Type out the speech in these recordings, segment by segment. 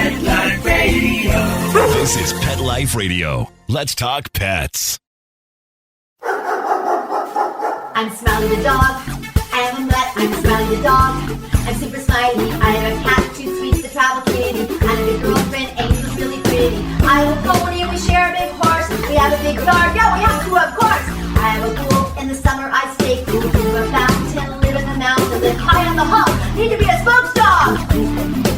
Pet Life Radio. This is Pet Life Radio. Let's talk pets. I'm Smiley the dog. I am a mutt. I'm Smiley the dog. I'm super smiley. I have a cat, 2 sweets, the travel kitty, and a big girlfriend, Angel's really pretty. I have a pony. We share a big horse. We have a big yard. Yeah, we have to, of course. I have a pool. In the summer, I stay cool. To a fountain, live in the mountain, live high on the hog. Need to be a spokesdog.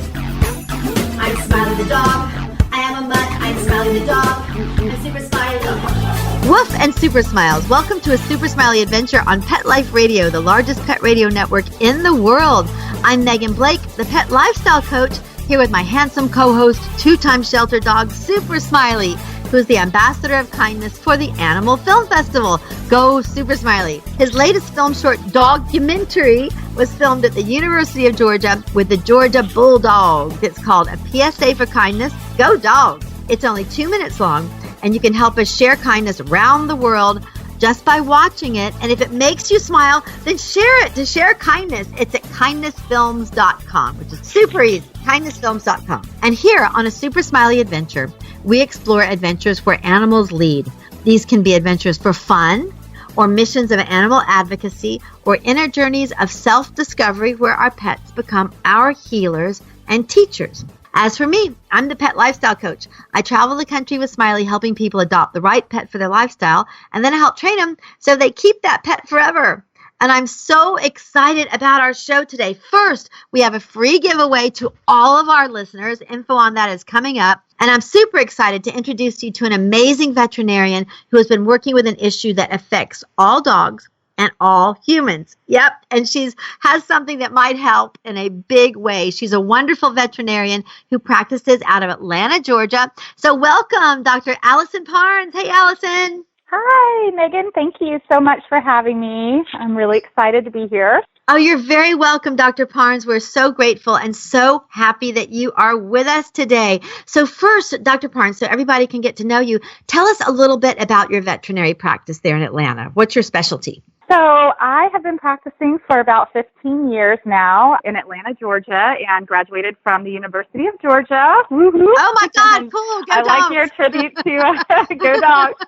I'm Smiley the dog. I am a mutt. I'm Smiley the dog. I'm super smiley the dog. Woof and Super Smiles. Welcome to a Super Smiley Adventure on Pet Life Radio, the largest pet radio network in the world. I'm Megan Blake, the pet lifestyle coach, here with my handsome co-host, 2-time shelter dog, Super Smiley, who is the ambassador of kindness for the Animal Film Festival. Go Super Smiley. His latest film short, Documentary, was filmed at the University of Georgia with the Georgia Bulldogs. It's called A PSA for Kindness. Go Dogs. It's only 2 minutes long, and you can help us share kindness around the world just by watching it. And if it makes you smile, then share it. To share kindness, it's at kindnessfilms.com, which is super easy, kindnessfilms.com. And here on a Super Smiley Adventure, we explore adventures where animals lead. These can be adventures for fun, or missions of animal advocacy, or inner journeys of self-discovery where our pets become our healers and teachers. As for me, I'm the pet lifestyle coach. I travel the country with Smiley, helping people adopt the right pet for their lifestyle, and then I help train them so they keep that pet forever. And I'm so excited about our show today. First, we have a free giveaway to all of our listeners. Info on that is coming up. And I'm super excited to introduce you to an amazing veterinarian who has been working with an issue that affects all dogs and all humans. Yep. And has something that might help in a big way. She's a wonderful veterinarian who practices out of Atlanta, Georgia. So welcome, Dr. Alisan Parnes. Hey, Alisan. Hi, Megan. Thank you so much for having me. I'm really excited to be here. Oh, you're very welcome, Dr. Parnes. We're so grateful and so happy that you are with us today. So first, Dr. Parnes, so everybody can get to know you, tell us a little bit about your veterinary practice there in Atlanta. What's your specialty? So I have been practicing for about 15 years now in Atlanta, Georgia, and graduated from the University of Georgia. Woo-hoo. Oh, my God. Cool. Go I Dogs. like your tribute to Go Dogs.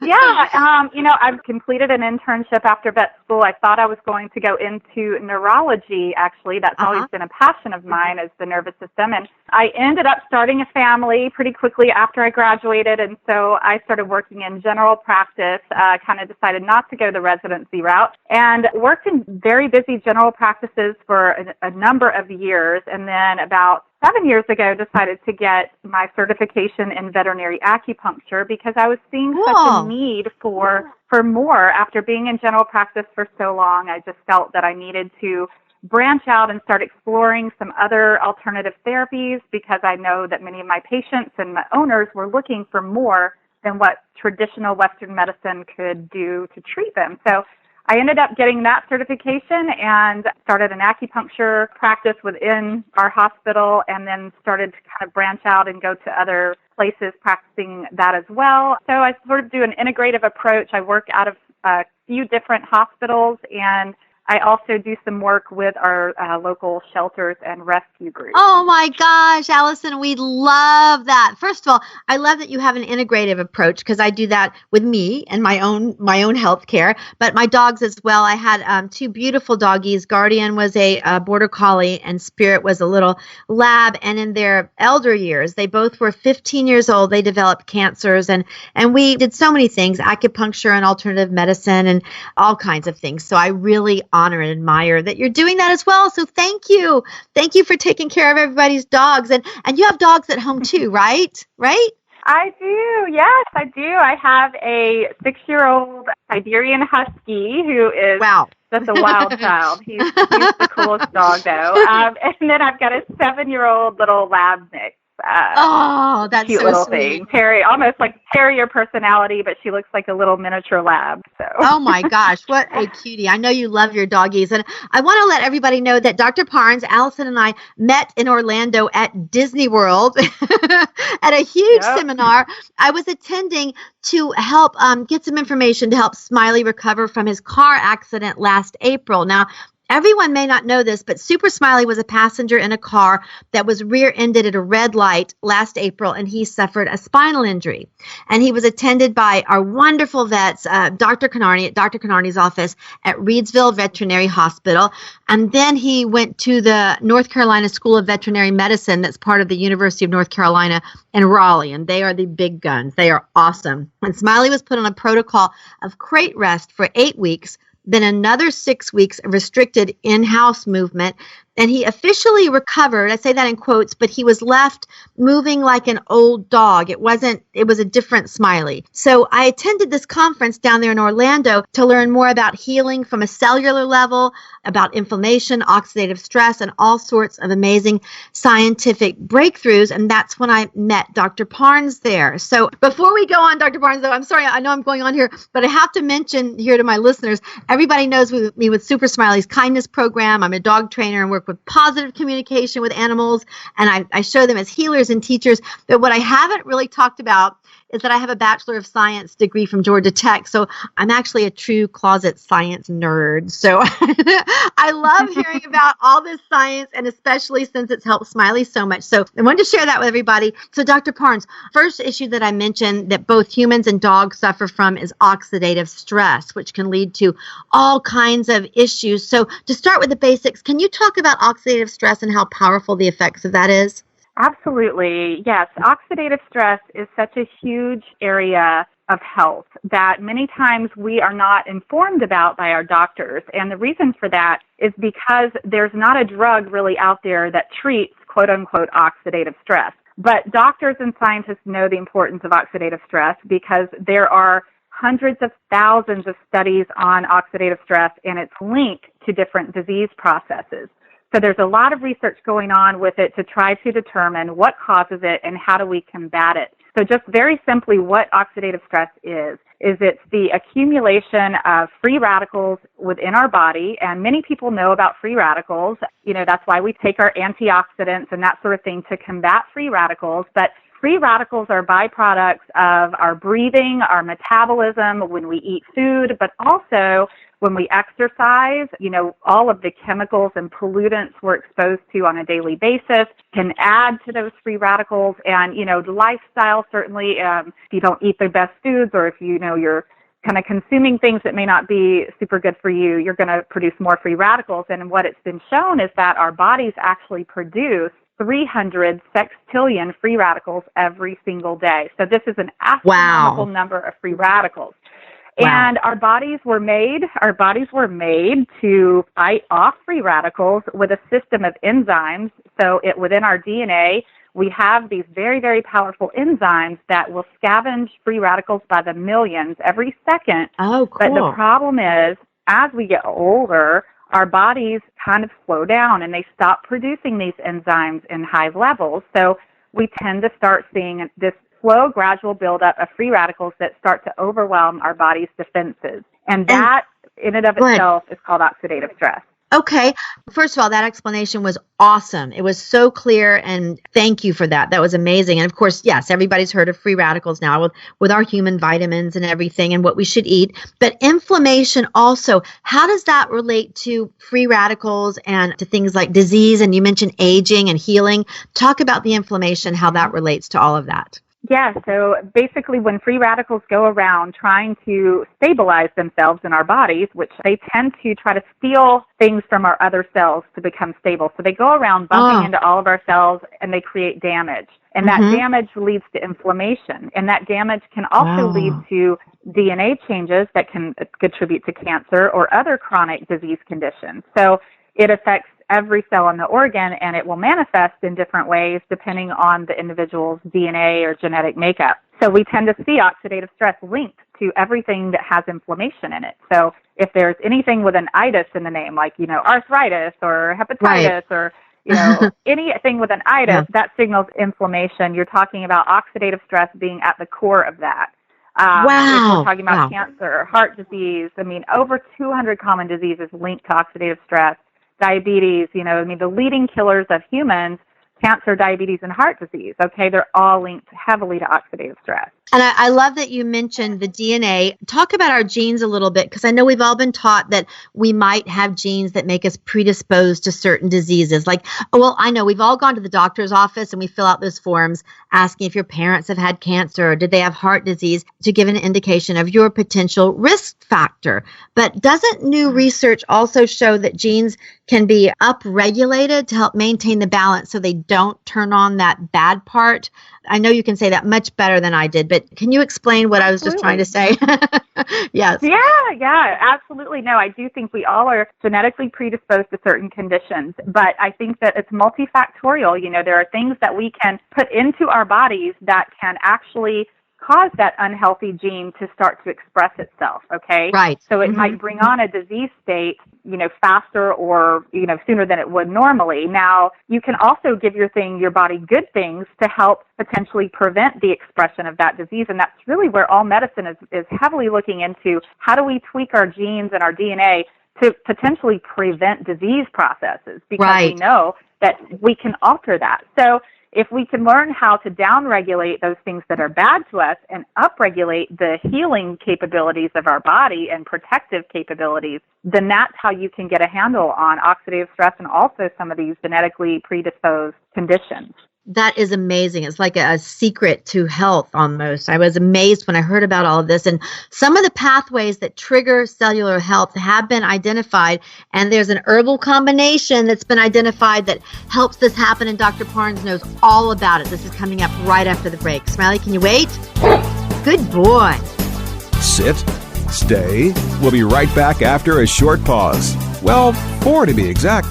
Yeah, I've completed an internship after vet school. I thought I was going to go into neurology, actually. That's always been a passion of mine, is the nervous system. And I ended up starting a family pretty quickly after I graduated, and so I started working in general practice, kind of decided not to go the residency route, and worked in very busy general practices for a number of years, and then about 7 years ago decided to get my certification in veterinary acupuncture because I was seeing such a need for more. After being in general practice for so long, I just felt that I needed to branch out and start exploring some other alternative therapies because I know that many of my patients and my owners were looking for more than what traditional Western medicine could do to treat them. So I ended up getting that certification and started an acupuncture practice within our hospital, and then started to kind of branch out and go to other places practicing that as well. So I sort of do an integrative approach. I work out of a few different hospitals, and I also do some work with our local shelters and rescue groups. Oh my gosh, Alisan, we love that. First of all, I love that you have an integrative approach because I do that with me and my own health care, but my dogs as well. I had 2 beautiful doggies. Guardian was a border collie and Spirit was a little lab. And in their elder years, they both were 15 years old. They developed cancers, and we did so many things, acupuncture and alternative medicine and all kinds of things. So I really honor and admire that you're doing that as well. So thank you. Thank you for taking care of everybody's dogs. And you have dogs at home too, right? Right? I do. Yes, I do. I have a 6-year-old Siberian Husky who is just a wild child. He's the coolest dog, though. And then I've got a 7-year-old little lab mix. That's cute so little sweet. thing. Almost like terrier personality, but she looks like a little miniature lab. So. Oh my gosh, what a cutie. I know you love your doggies. And I want to let everybody know that Dr. Parnes, Alisan, and I met in Orlando at Disney World at a huge seminar I was attending to help get some information to help Smiley recover from his car accident last April. Now, Everyone may not know this, but Super Smiley was a passenger in a car that was rear-ended at a red light last April, and he suffered a spinal injury. And he was attended by our wonderful vets, Dr. Canarney at Dr. Canarney's office at Reedsville Veterinary Hospital. And then he went to the North Carolina School of Veterinary Medicine that's part of the University of North Carolina in Raleigh, and they are the big guns. They are awesome. And Smiley was put on a protocol of crate rest for 8 weeks, then another 6 weeks of restricted in-house movement, and he officially recovered. I say that in quotes, but he was left moving like an old dog. It was a different Smiley. So I attended this conference down there in Orlando to learn more about healing from a cellular level, about inflammation, oxidative stress, and all sorts of amazing scientific breakthroughs. And that's when I met Dr. Parnes there. So before we go on, Dr. Parnes, though, I'm sorry, I know I'm going on here, but I have to mention here to my listeners, everybody knows me with Super Smiley's kindness program. I'm a dog trainer and work with positive communication with animals, and I show them as healers and teachers. But what I haven't really talked about is that I have a Bachelor of Science degree from Georgia Tech, so I'm actually a true closet science nerd. So I love hearing about all this science, and especially since it's helped Smiley so much. So I wanted to share that with everybody. So Dr. Parnes, first issue that I mentioned that both humans and dogs suffer from is oxidative stress, which can lead to all kinds of issues. So to start with the basics, can you talk about oxidative stress and how powerful the effects of that is? Absolutely. Yes. Oxidative stress is such a huge area of health that many times we are not informed about by our doctors. And the reason for that is because there's not a drug really out there that treats quote unquote oxidative stress. But doctors and scientists know the importance of oxidative stress because there are hundreds of thousands of studies on oxidative stress and its link to different disease processes. So there's a lot of research going on with it to try to determine what causes it and how do we combat it. So just very simply what oxidative stress is it's the accumulation of free radicals within our body. And many people know about free radicals. You know, that's why we take our antioxidants and that sort of thing to combat free radicals. But free radicals are byproducts of our breathing, our metabolism, when we eat food, but also when we exercise. You know, all of the chemicals and pollutants we're exposed to on a daily basis can add to those free radicals. And, you know, the lifestyle, certainly, if you don't eat the best foods or if you're kind of consuming things that may not be super good for you, you're going to produce more free radicals. And what it's been shown is that our bodies actually produce 300 sextillion free radicals every single day. So this is an astronomical number of free radicals. Wow. And our bodies were made to fight off free radicals with a system of enzymes. So within our DNA, we have these very, very powerful enzymes that will scavenge free radicals by the millions every second. Oh, cool. But the problem is, as we get older, our bodies kind of slow down and they stop producing these enzymes in high levels. So we tend to start seeing this slow, gradual buildup of free radicals that start to overwhelm our body's defenses. And that, in and of itself, is called oxidative stress. Okay. First of all, that explanation was awesome. It was so clear, and thank you for that. That was amazing. And of course, yes, everybody's heard of free radicals now with our human vitamins and everything and what we should eat. But inflammation also, how does that relate to free radicals and to things like disease? And you mentioned aging and healing. Talk about the inflammation, how that relates to all of that. Yeah, so basically when free radicals go around trying to stabilize themselves in our bodies, which they tend to try to steal things from our other cells to become stable. So they go around bumping into all of our cells and they create damage. And that damage leads to inflammation. And that damage can also lead to DNA changes that can contribute to cancer or other chronic disease conditions. So it affects every cell in the organ, and it will manifest in different ways depending on the individual's DNA or genetic makeup. So we tend to see oxidative stress linked to everything that has inflammation in it. So if there's anything with an itis in the name, like, arthritis or hepatitis or, anything with an itis, that signals inflammation. You're talking about oxidative stress being at the core of that. If we're talking about cancer, heart disease, over 200 common diseases linked to oxidative stress. Diabetes, the leading killers of humans cancer, diabetes, and heart disease. Okay, they're all linked heavily to oxidative stress. And I love that you mentioned the DNA. Talk about our genes a little bit, because I know we've all been taught that we might have genes that make us predisposed to certain diseases. Like, well, I know we've all gone to the doctor's office and we fill out those forms asking if your parents have had cancer or did they have heart disease to give an indication of your potential risk factor. But doesn't new research also show that genes can be upregulated to help maintain the balance so they don't turn on that bad part? I know you can say that much better than I did, but can you explain what I was just trying to say? Yes. Yeah, absolutely. No, I do think we all are genetically predisposed to certain conditions, but I think that it's multifactorial. You know, there are things that we can put into our bodies that can actually cause that unhealthy gene to start to express itself, okay? Right. So it might bring on a disease state, you know, faster or, you know, sooner than it would normally. Now, you can also give your body good things to help potentially prevent the expression of that disease, and that's really where all medicine is heavily looking into. How do we tweak our genes and our DNA to potentially prevent disease processes? Because we know that we can alter that. So if we can learn how to downregulate those things that are bad to us and upregulate the healing capabilities of our body and protective capabilities, then that's how you can get a handle on oxidative stress and also some of these genetically predisposed conditions. That is amazing. It's like a secret to health almost. I was amazed when I heard about all of this. And some of the pathways that trigger cellular health have been identified. And there's an herbal combination that's been identified that helps this happen. And Dr. Parnes knows all about it. This is coming up right after the break. Smiley, can you wait? Good boy. Sit. Stay. We'll be right back after a short pause. Well, 4 to be exact.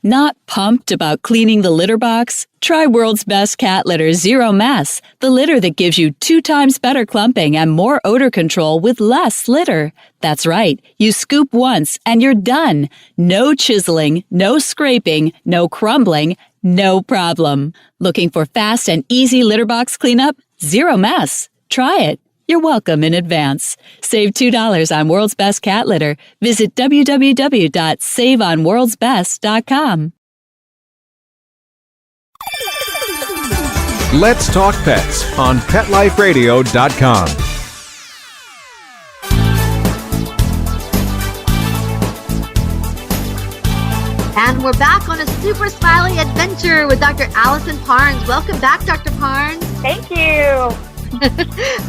Not pumped about cleaning the litter box? Try World's Best Cat Litter Zero Mess, the litter that gives you 2 times better clumping and more odor control with less litter. That's right. You scoop once and you're done. No chiseling, no scraping, no crumbling, no problem. Looking for fast and easy litter box cleanup? Zero Mess. Try it. You're welcome in advance. Save $2 on World's Best Cat Litter. Visit www.saveonworldsbest.com. Let's talk pets on PetLifeRadio.com. And we're back on a Super Smiley Adventure with Dr. Alisan Parnes. Welcome back, Dr. Parnes. Thank you.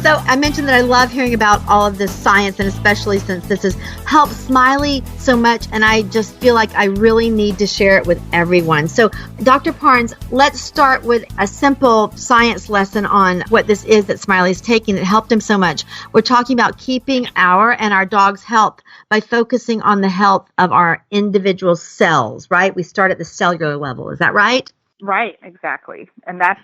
So I mentioned that I love hearing about all of this science, and especially since this has helped Smiley so much, and I just feel like I really need to share it with everyone. So Dr. Parnes, let's start with a simple science lesson on what this is that Smiley's taking that helped him so much. We're talking about keeping our and our dog's health by focusing on the health of our individual cells, right? We start at the cellular level. Is that right? Right, exactly. And that's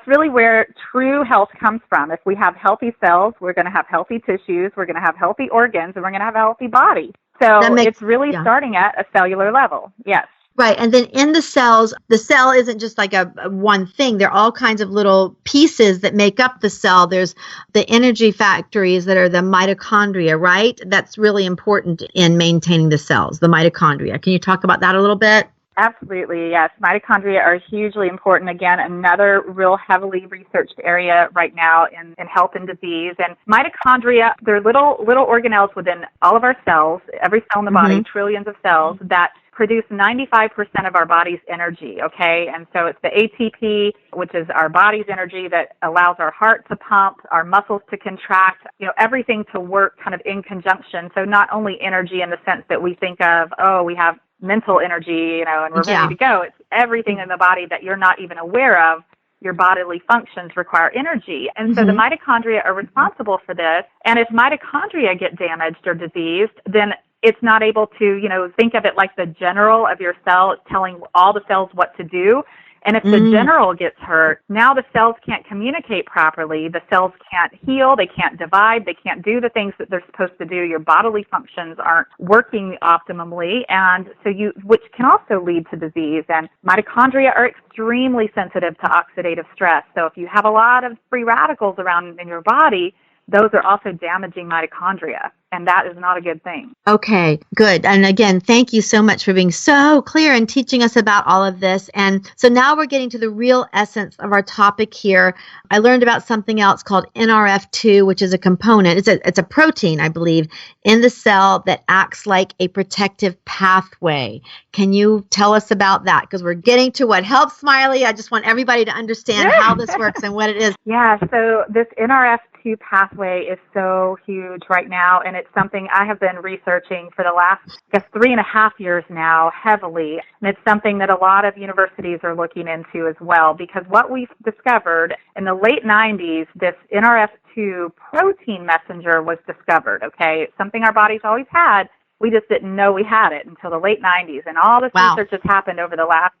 really where true health comes from. If we have healthy cells, we're going to have healthy tissues, we're going to have healthy organs, and we're going to have a healthy body. So it's really starting at a cellular level. Yes. Right. And then in the cells, the cell isn't just like a one thing. There are all kinds of little pieces that make up the cell. There's the energy factories that are the mitochondria, right? That's really important in maintaining the cells, the mitochondria. Can you talk about that a little bit? Absolutely, yes. Mitochondria are hugely important. Again, another real heavily researched area right now in health and disease. And mitochondria, they're little organelles within all of our cells, every cell in the body, trillions of cells, that produce 95% of our body's energy, okay? And so it's the ATP, which is our body's energy that allows our heart to pump, our muscles to contract, everything to work kind of in conjunction. So not only energy in the sense that we think of, we have mental energy, and we're ready to go. It's everything in the body that you're not even aware of. Your bodily functions require energy. And so the mitochondria are responsible for this. And if mitochondria get damaged or diseased, then it's not able to, think of it like the general of your cell. It's telling all the cells what to do. And if the general gets hurt, now the cells can't communicate properly. The cells can't heal. They can't divide. They can't do the things that they're supposed to do. Your bodily functions aren't working optimally, and so which can also lead to disease. And mitochondria are extremely sensitive to oxidative stress. So if you have a lot of free radicals around in your body, those are also damaging mitochondria. and that is not a good thing. Okay, good. And again, thank you so much for being so clear and teaching us about all of this. And so now we're getting to the real essence of our topic here. I learned about something else called NRF2, which is a component. It's a protein, I believe, in the cell that acts like a protective pathway. Can you tell us about that? Because we're getting to what helps Smiley. I just want everybody to understand how this works and what it is. Yeah, so this NRF2 pathway is so huge right now, and it's something I have been researching for the last, 3.5 years now, heavily. And it's something that a lot of universities are looking into as well, because what we've discovered in the late 90s, this NRF2 protein messenger was discovered, okay? It's something our bodies always had. We just didn't know we had it until the late 90s. And all this research has happened over the last,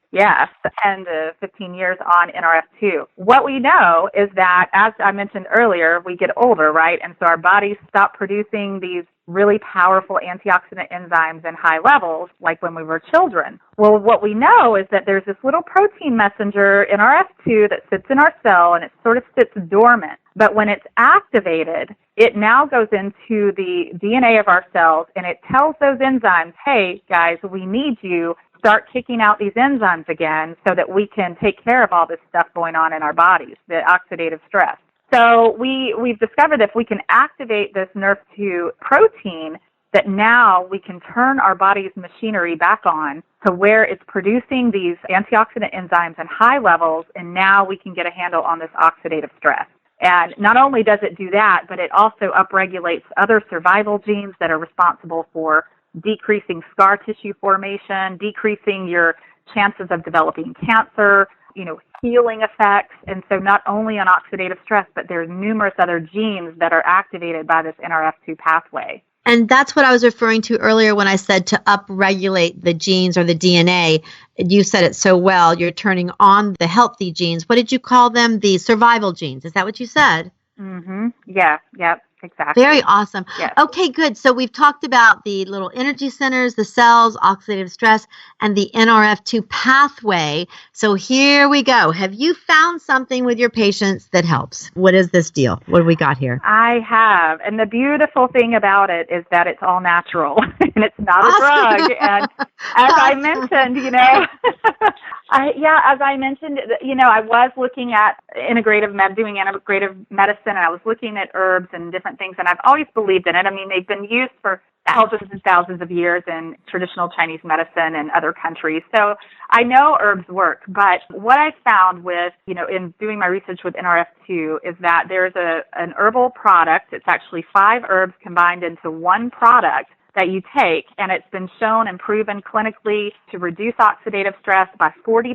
10 to 15 years on NRF2. What we know is that, as I mentioned earlier, we get older, right? And so our bodies stop producing these really powerful antioxidant enzymes in high levels, like when we were children. Well, what we know is that there's this little protein messenger, NRF2, that sits in our cell, and it sort of sits dormant. But when it's activated, it now goes into the DNA of our cells, and it tells those enzymes, hey, guys, we need you. Start kicking out these enzymes again so that we can take care of all this stuff going on in our bodies, the oxidative stress. So we've discovered that if we can activate this NRF2 protein, that now we can turn our body's machinery back on to where it's producing these antioxidant enzymes in high levels, and now we can get a handle on this oxidative stress. And not only does it do that, but it also upregulates other survival genes that are responsible for decreasing scar tissue formation, decreasing your chances of developing cancer, healing effects. And so not only on oxidative stress, but there's numerous other genes that are activated by this NRF2 pathway. And that's what I was referring to earlier when I said to upregulate the genes or the DNA. You said it so well. You're turning on the healthy genes. What did you call them? The survival genes. Is that what you said? Mm-hmm. Yeah. Yep. Exactly. Very awesome. Yes. Okay, good. So we've talked about the little energy centers, the cells, oxidative stress, and the NRF2 pathway. So here we go. Have you found something with your patients that helps? What is this deal? What do we got here? I have. And the beautiful thing about it is that it's all natural and it's not a drug. And as I mentioned, as I mentioned, I was looking at doing integrative medicine, and I was looking at herbs and different things, and I've always believed in it. I mean, they've been used for thousands and thousands of years in traditional Chinese medicine and other countries. So I know herbs work, but what I found with, in doing my research with NRF2 is that there's an herbal product. It's actually 5 herbs combined into one product that you take, and it's been shown and proven clinically to reduce oxidative stress by 40%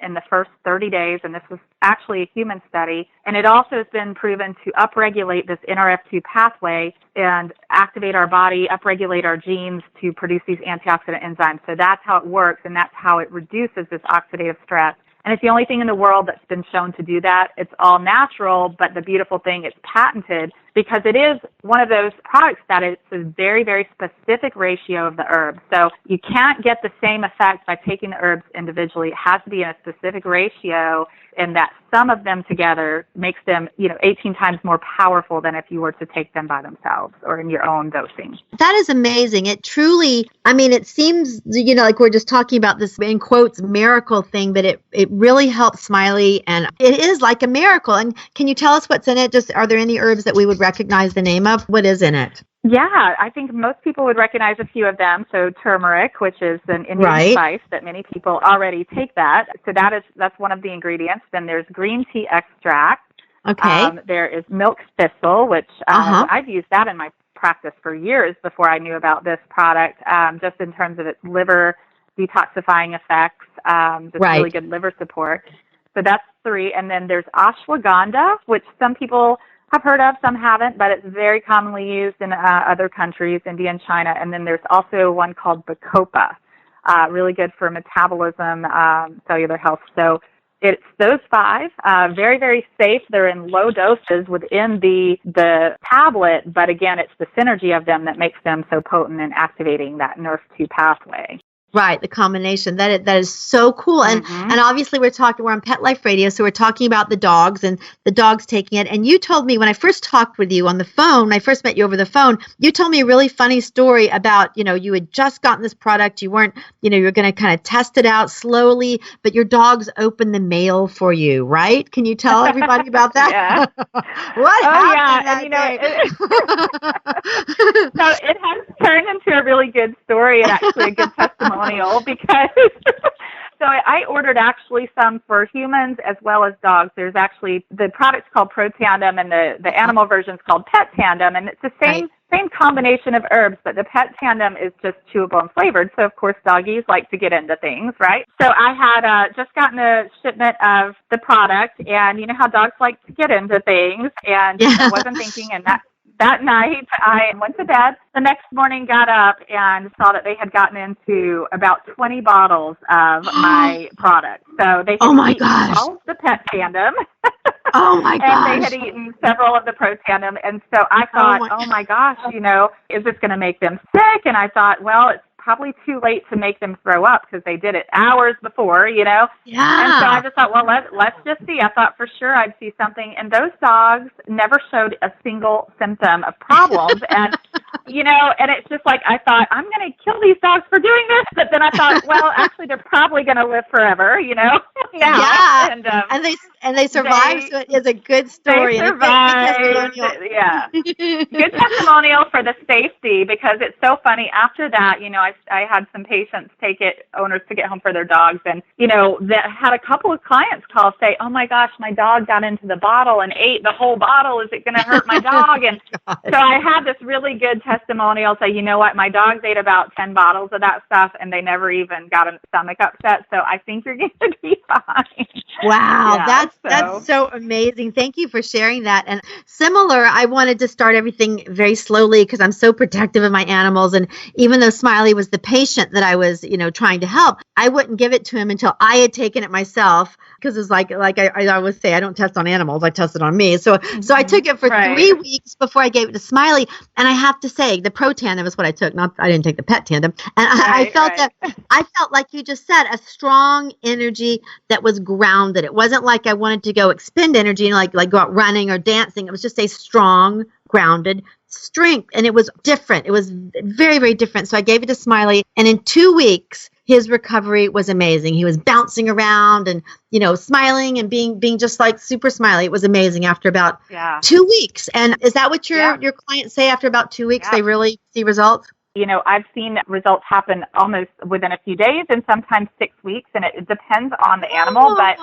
in the first 30 days, and this was actually a human study. And it also has been proven to upregulate this NRF2 pathway and activate our body, upregulate our genes to produce these antioxidant enzymes. So that's how it works, and that's how it reduces this oxidative stress. And it's the only thing in the world that's been shown to do that. It's all natural, but the beautiful thing, it's patented because it is one of those products that it's a very, very specific ratio of the herbs. So you can't get the same effect by taking the herbs individually. It has to be in a specific ratio, and that sum of them together makes them, 18 times more powerful than if you were to take them by themselves or in your own dosing. That is amazing. It truly, it seems, like we're just talking about this, in quotes, miracle thing, but it really helps Smiley, and it is like a miracle. And can you tell us what's in it? Just, are there any herbs that we would recognize the name of? What is in it? Yeah, I think most people would recognize a few of them. So turmeric, which is an Indian spice that many people already take that. So that's one of the ingredients. Then there's green tea extract. Okay. There is milk thistle, which I've used that in my practice for years before I knew about this product, just in terms of its liver detoxifying effects, really good liver support. So that's 3. And then there's ashwagandha, which some people have heard of, some haven't, but it's very commonly used in other countries, India and China. And then there's also one called bacopa, really good for metabolism, cellular health. So it's those 5, very, very safe. They're in low doses within the tablet, but again, it's the synergy of them that makes them so potent in activating that NRF2 pathway. Right, the combination that is so cool, and obviously we're on Pet Life Radio, so we're talking about the dogs and the dogs taking it. And you told me when I first talked with you on the phone, when I first met you over the phone, you told me a really funny story about you had just gotten this product, you weren't you were going to kind of test it out slowly, but your dogs opened the mail for you, right? Can you tell everybody about that? Yeah. What happened and that so it has turned into a really good story and actually a good testimonial because so I ordered actually some for humans as well as dogs. There's actually the product's called Petandim and the animal version's called Petandim, and it's the same combination of herbs, but the Petandim is just chewable and flavored. So of course doggies like to get into things, right? So I had just gotten a shipment of the product, and you know how dogs like to get into things, and I wasn't thinking, and that night, I went to bed. The next morning, got up and saw that they had gotten into about 20 bottles of my product. So they had eaten all the Petandim. Oh, my gosh. And they had eaten several of the Protandim. And so I thought, oh my gosh, is this going to make them sick? And I thought, well, it's probably too late to make them throw up because they did it hours before, Yeah. And so I just thought, well, let's just see. I thought for sure I'd see something. And those dogs never showed a single symptom of problems. And, and it's just like, I thought, I'm going to kill these dogs for doing this. But then I thought, well, actually, they're probably going to live forever, Yeah. And they survived, so it is a good story. They survived. Yeah. Good testimonial for the safety, because it's so funny. After that, I had some patients owners to get home for their dogs, and, that had a couple of clients call say, oh my gosh, my dog got into the bottle and ate the whole bottle. Is it going to hurt my dog? And so I had this really good testimonial say, you know what, my dogs ate about 10 bottles of that stuff and they never even got a stomach upset. So I think you're going to be fine. Wow. That's so amazing. Thank you for sharing that. And similar, I wanted to start everything very slowly because I'm so protective of my animals. And even though Smiley was the patient that I was, trying to help, I wouldn't give it to him until I had taken it myself, because it's like I always say, I don't test on animals, I test it on me. So I took it for 3 weeks before I gave it to Smiley. And I have to say, the Protandim is what I took. I didn't take the Petandim. And I felt like you just said, a strong energy that was grounded. It wasn't like I wanted to go expend energy and like go out running or dancing. It was just a strong, grounded strength. And it was different. It was very, very different. So I gave it to Smiley. And in 2 weeks, his recovery was amazing. He was bouncing around and, smiling and being just like Super Smiley. It was amazing after about 2 weeks. And is that what your clients say after about 2 weeks, they really see results? I've seen results happen almost within a few days and sometimes 6 weeks, and it depends on the animal. But,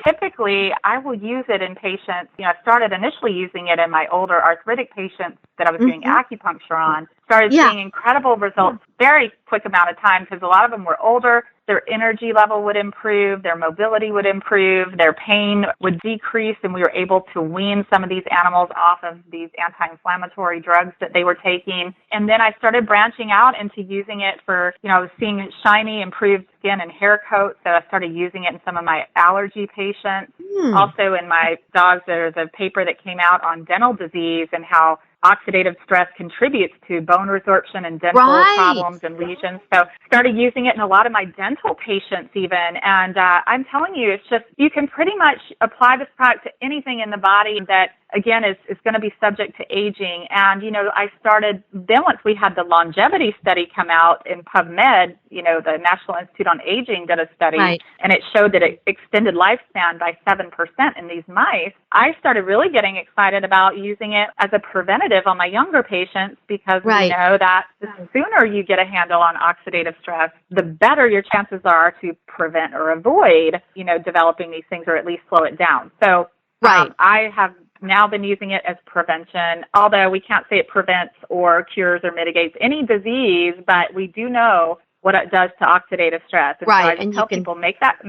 typically I will use it in patients. I started initially using it in my older arthritic patients that I was doing acupuncture on. Started seeing incredible results very quick amount of time, because a lot of them were older. Their energy level would improve, their mobility would improve, their pain would decrease, and we were able to wean some of these animals off of these anti-inflammatory drugs that they were taking. And then I started branching out into using it for, I was seeing shiny, improved skin and hair coat, so I started using it in some of my allergy patients. Also in my dogs, there's a paper that came out on dental disease and how oxidative stress contributes to bone resorption and dental problems and lesions. So started using it in a lot of my dental patients even. And I'm telling you, it's just, you can pretty much apply this product to anything in the body that, again, is going to be subject to aging. And, I started, then once we had the longevity study come out in PubMed, the National Institute on Aging did a study, and it showed that it extended lifespan by 7% in these mice. I started really getting excited about using it as a preventative on my younger patients, because we know that the sooner you get a handle on oxidative stress, the better your chances are to prevent or avoid, developing these things, or at least slow it down. So I have now been using it as prevention, although we can't say it prevents or cures or mitigates any disease, but we do know what it does to oxidative stress. And so I just tell people, make that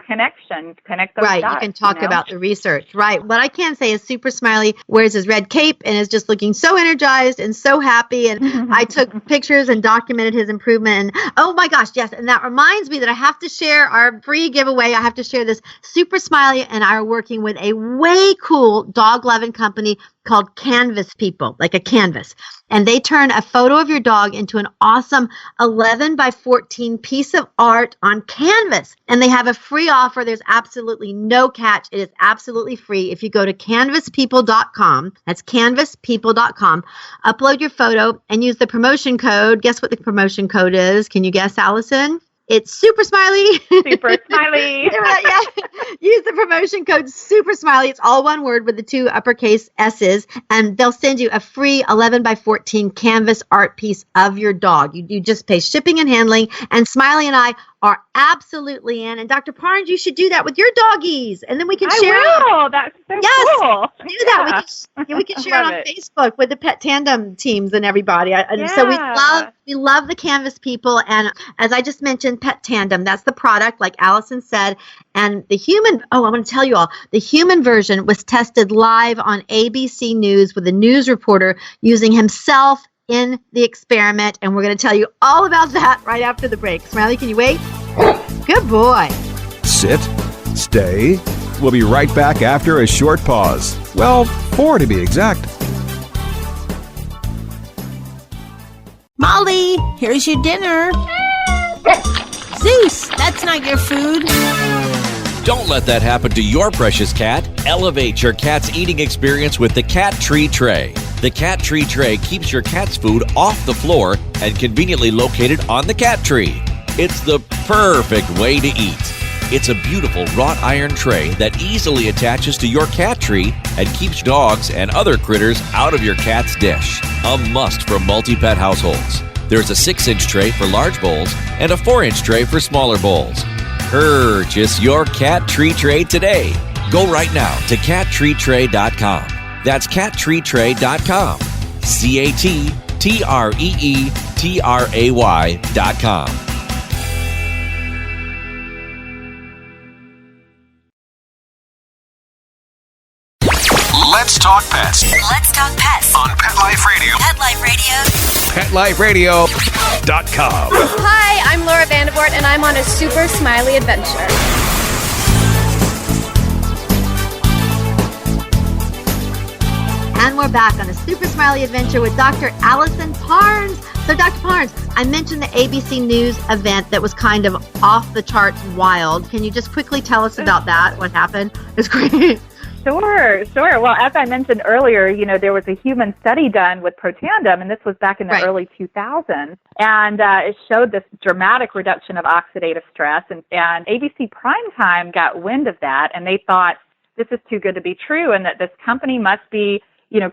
connection, connect those dots. You can talk about the research. What I can say is Super Smiley wears his red cape and is just looking so energized and so happy. And I took pictures and documented his improvement. And oh my gosh, yes. And that reminds me that I have to share our free giveaway. I have to share this. Super Smiley and I are working with a way cool dog loving company called Canvas People, like a canvas. And they turn a photo of your dog into an awesome 11 by 14 piece of art on canvas. And they have a free offer. There's absolutely no catch. It is absolutely free. If you go to canvaspeople.com, that's canvaspeople.com, upload your photo and use the promotion code. Guess what the promotion code is? Can you guess, Allison? It's Super Smiley. Super Smiley. Yeah. Use the promotion code Super Smiley. It's all one word with the 2 uppercase S's, and they'll send you a free 11 by 14 canvas art piece of your dog. You just pay shipping and handling, and Smiley and I are absolutely in. And Dr. Parnes, you should do that with your doggies, and then we can share it. I will. That's so cool. Do that. We can share it on Facebook with the Petandim teams and everybody. So we love the Canvas People. And as I just mentioned, Petandim, that's the product, like Allison said. And the human, I want to tell you all, the human version was tested live on ABC News with a news reporter using himself in the experiment, and we're going to tell you all about that right after the break. Smiley, can you wait? Good boy. Sit, stay. We'll be right back after a short pause. Well, 4 to be exact. Molly, here's your dinner. Zeus, that's not your food. Don't let that happen to your precious cat. Elevate your cat's eating experience with the Cat Tree Tray. The Cat Tree Tray keeps your cat's food off the floor and conveniently located on the cat tree. It's the perfect way to eat. It's a beautiful wrought iron tray that easily attaches to your cat tree and keeps dogs and other critters out of your cat's dish. A must for multi-pet households. There's a 6-inch tray for large bowls and a 4-inch tray for smaller bowls. Purchase your Cat Tree Tray today. Go right now to cattreetray.com. That's cattreetray.com. CATTREETRAY.com. Let's talk pets Let's talk pets on Pet Life Radio. Pet Life Radio. PetLifeRadio.com. Hi, I'm Laura Vandervoort, and I'm on a Super Smiley Adventure. And we're back on a Super Smiley Adventure with Dr. Alisan Parnes. So, Dr. Parnes, I mentioned the ABC News event that was kind of off the charts wild. Can you just quickly tell us about that? What happened? It's great. Sure. Well, as I mentioned earlier, there was a human study done with Petandim, and this was back in the early 2000s, and it showed this dramatic reduction of oxidative stress, and ABC Primetime got wind of that, and they thought this is too good to be true, and that this company must be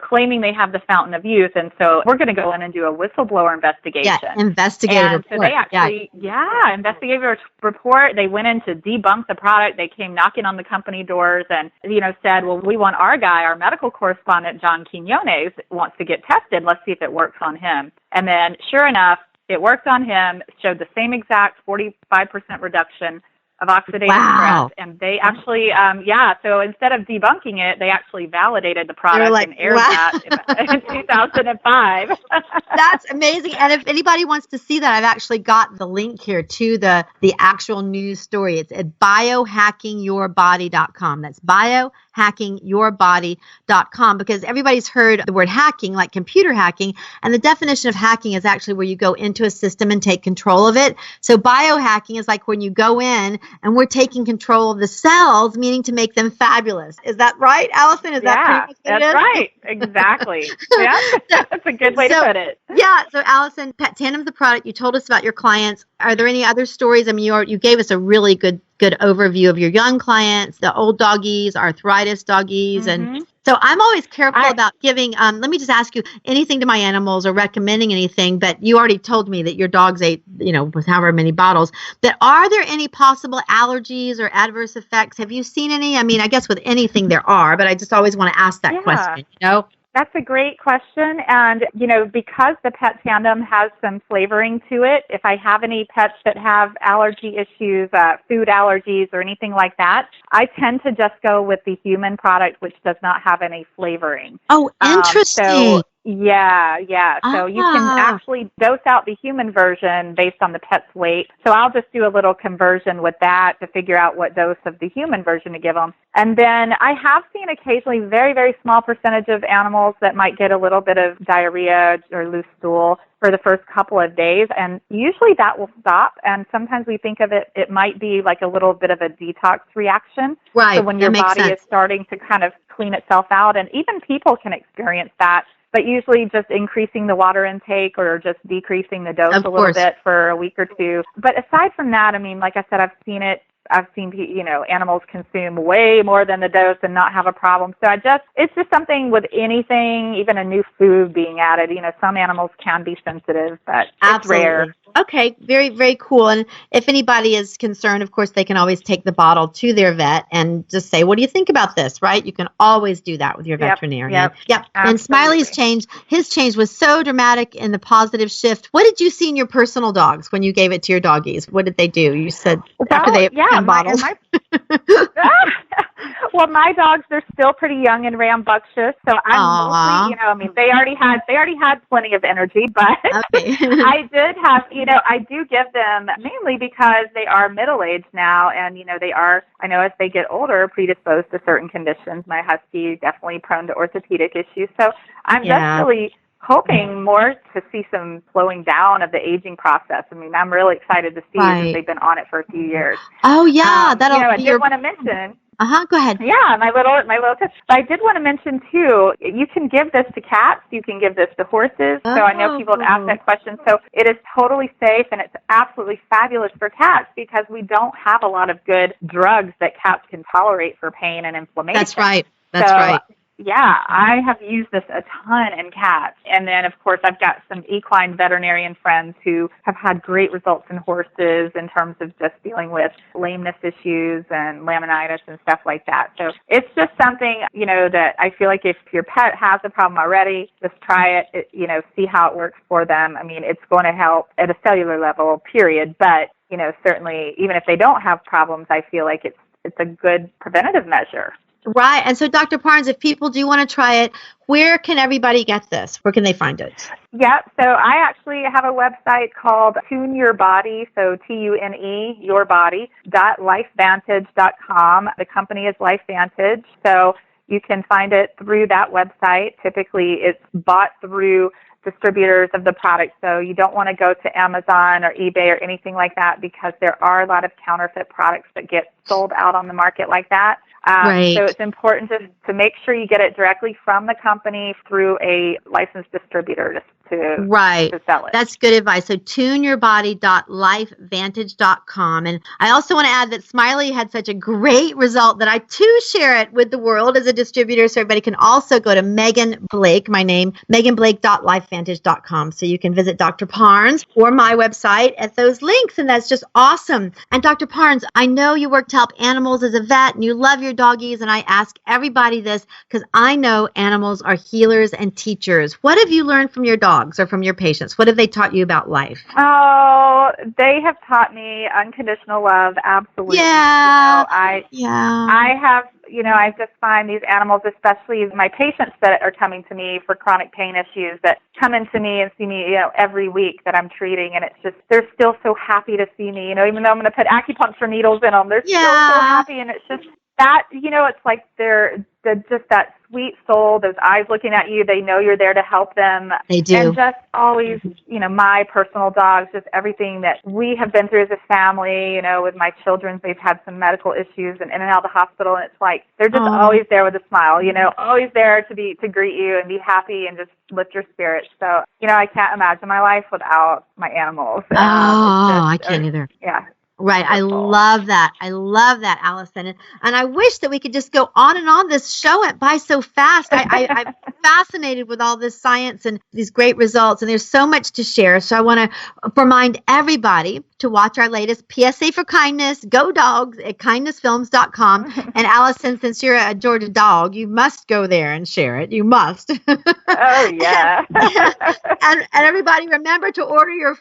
claiming they have the fountain of youth. And so we're going to go in and do a whistleblower investigation. Yeah, investigative report. So they actually, investigative report. They went in to debunk the product. They came knocking on the company doors and, said, well, we want our guy, our medical correspondent, John Quinones, wants to get tested. Let's see if it works on him. And then sure enough, it worked on him, showed the same exact 45% reduction of oxidative stress. And they actually, so instead of debunking it, they actually validated the product and aired that in 2005. That's amazing. And if anybody wants to see that, I've actually got the link here to the actual news story. It's at biohackingyourbody.com. That's biohackingyourbody.com, because everybody's heard the word hacking, like computer hacking, and the definition of hacking is actually where you go into a system and take control of it. So biohacking is like when you go in and we're taking control of the cells, meaning to make them fabulous. Is that right, Allison? Is that pretty much what it is? That's right. Exactly. Yeah, that's a good way to put it. Yeah. So, Allison, Petandim's the product. You told us about your clients. Are there any other stories? I mean, you gave us a really good overview of your young clients, the old doggies, arthritis doggies, and so I'm always careful about giving, let me just ask you, anything to my animals or recommending anything, but you already told me that your dogs ate, with however many bottles, but are there any possible allergies or adverse effects? Have you seen any? I mean, I guess with anything there are, but I just always want to ask that question, That's a great question. And, because the Petandim has some flavoring to it, if I have any pets that have allergy issues, food allergies or anything like that, I tend to just go with the human product, which does not have any flavoring. Oh, interesting. Yeah. So you can actually dose out the human version based on the pet's weight. So I'll just do a little conversion with that to figure out what dose of the human version to give them. And then I have seen occasionally very, very small percentage of animals that might get a little bit of diarrhea or loose stool for the first couple of days, and usually that will stop. And sometimes we think of it might be like a little bit of a detox reaction. Right. So when your body is starting to kind of clean itself out, and even people can experience that. But usually just increasing the water intake or just decreasing the dose a little bit for a week or two. But aside from that, I mean, like I said, I've seen animals consume way more than the dose and not have a problem. So it's just something with anything, even a new food being added. Some animals can be sensitive, but it's rare. Okay, very, very cool. And if anybody is concerned, of course, they can always take the bottle to their vet and just say, what do you think about this, right? You can always do that with your veterinarian. Yep. And Smiley's his change was so dramatic in the positive shift. What did you see in your personal dogs when you gave it to your doggies? What did they do? You said after they had bottles. Well, my dogs, they're still pretty young and rambunctious, so I'm mostly, they already had plenty of energy, but I do give them mainly because they are middle-aged now, and, they are, I know as they get older, predisposed to certain conditions. My husky definitely prone to orthopedic issues, so I'm just really hoping more to see some slowing down of the aging process. I mean, I'm really excited to see that they've been on it for a few years. Oh, yeah. I did want to mention... Go ahead. Yeah, my little tip. But I did want to mention, too, you can give this to cats. You can give this to horses. So I know people have asked that question. So it is totally safe, and it's absolutely fabulous for cats because we don't have a lot of good drugs that cats can tolerate for pain and inflammation. That's right. That's right. Yeah, I have used this a ton in cats. And then, of course, I've got some equine veterinarian friends who have had great results in horses in terms of just dealing with lameness issues and laminitis and stuff like that. So it's just something, that I feel like if your pet has a problem already, just try it, see how it works for them. I mean, it's going to help at a cellular level, period. But, certainly, even if they don't have problems, I feel like it's a good preventative measure. Right. And so, Dr. Parnes, if people do want to try it, where can everybody get this? Where can they find it? Yeah. So I actually have a website called Tune Your Body. So TUNE, your body, .lifevantage.com. The company is LifeVantage. So you can find it through that website. Typically, it's bought through distributors of the product. So you don't want to go to Amazon or eBay or anything like that because there are a lot of counterfeit products that get sold out on the market like that. So it's important to make sure you get it directly from the company through a licensed distributor to sell it. That's good advice. So tuneyourbody.lifevantage.com. And I also want to add that Smiley had such a great result that I too share it with the world as a distributor. So everybody can also go to Megan Blake, my name, meganblake.lifevantage.com. So you can visit Dr. Parnes or my website at those links. And that's just awesome. And Dr. Parnes, I know you work to help animals as a vet and you love your doggies. And I ask everybody this because I know animals are healers and teachers. What have you learned from your dogs or from your patients? What have they taught you about life? Oh, they have taught me unconditional love. Absolutely. Yeah. I have, I just find these animals, especially my patients that are coming to me for chronic pain issues that come into me and see me, every week that I'm treating. And it's just, they're still so happy to see me, even though I'm going to put acupuncture needles in them. They're still so happy. And it's just that, it's like they're just that sweet soul, those eyes looking at you. They know you're there to help them. They do. And just always, my personal dogs, just everything that we have been through as a family, with my children, they've had some medical issues and in and out of the hospital. And it's like, they're just always there with a smile, always there to greet you and be happy and just lift your spirits. So, I can't imagine my life without my animals. I can't either. Yeah. Right. I love that. Alisan. And I wish that we could just go on and on. This show went by so fast. I'm fascinated with all this science and these great results. And there's so much to share. So I want to remind everybody to watch our latest PSA for Kindness, Go Dogs at kindnessfilms.com. And Alisan, since you're a Georgia dog, you must go there and share it. You must. Oh, yeah. and everybody remember to order your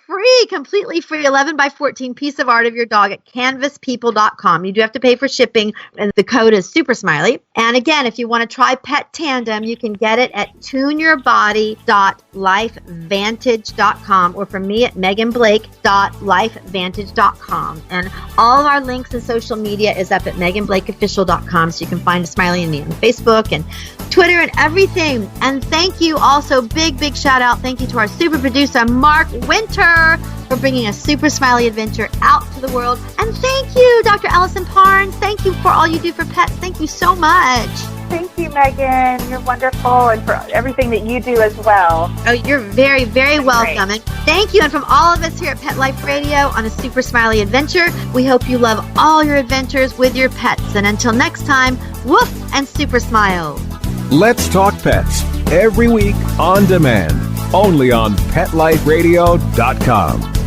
completely free 11 by 14 piece of art of your dog at canvaspeople.com. You do have to pay for shipping, and the code is Super Smiley. And again, if you want to try Petandim, you can get it it at tuneyourbody.lifevantage.com or from me at meganblake.lifevantage.com. And all of our links and social media is up at meganblakeofficial.com, so you can find Smiley and me on Facebook and Twitter and everything. And thank you also, big shout out. Thank you to our super producer, Mark Winter, for bringing a Super Smiley Adventure out to the world. And thank you, Dr. Alisan Parnes. Thank you for all you do for pets. Thank you so much. Thank you, Megan. You're wonderful, and for everything that you do as well. Oh, you're very, very welcome. And thank you. And from all of us here at Pet Life Radio on a Super Smiley Adventure, we hope you love all your adventures with your pets. And until next time, woof and super smile. Let's Talk Pets, every week on demand, only on PetLifeRadio.com.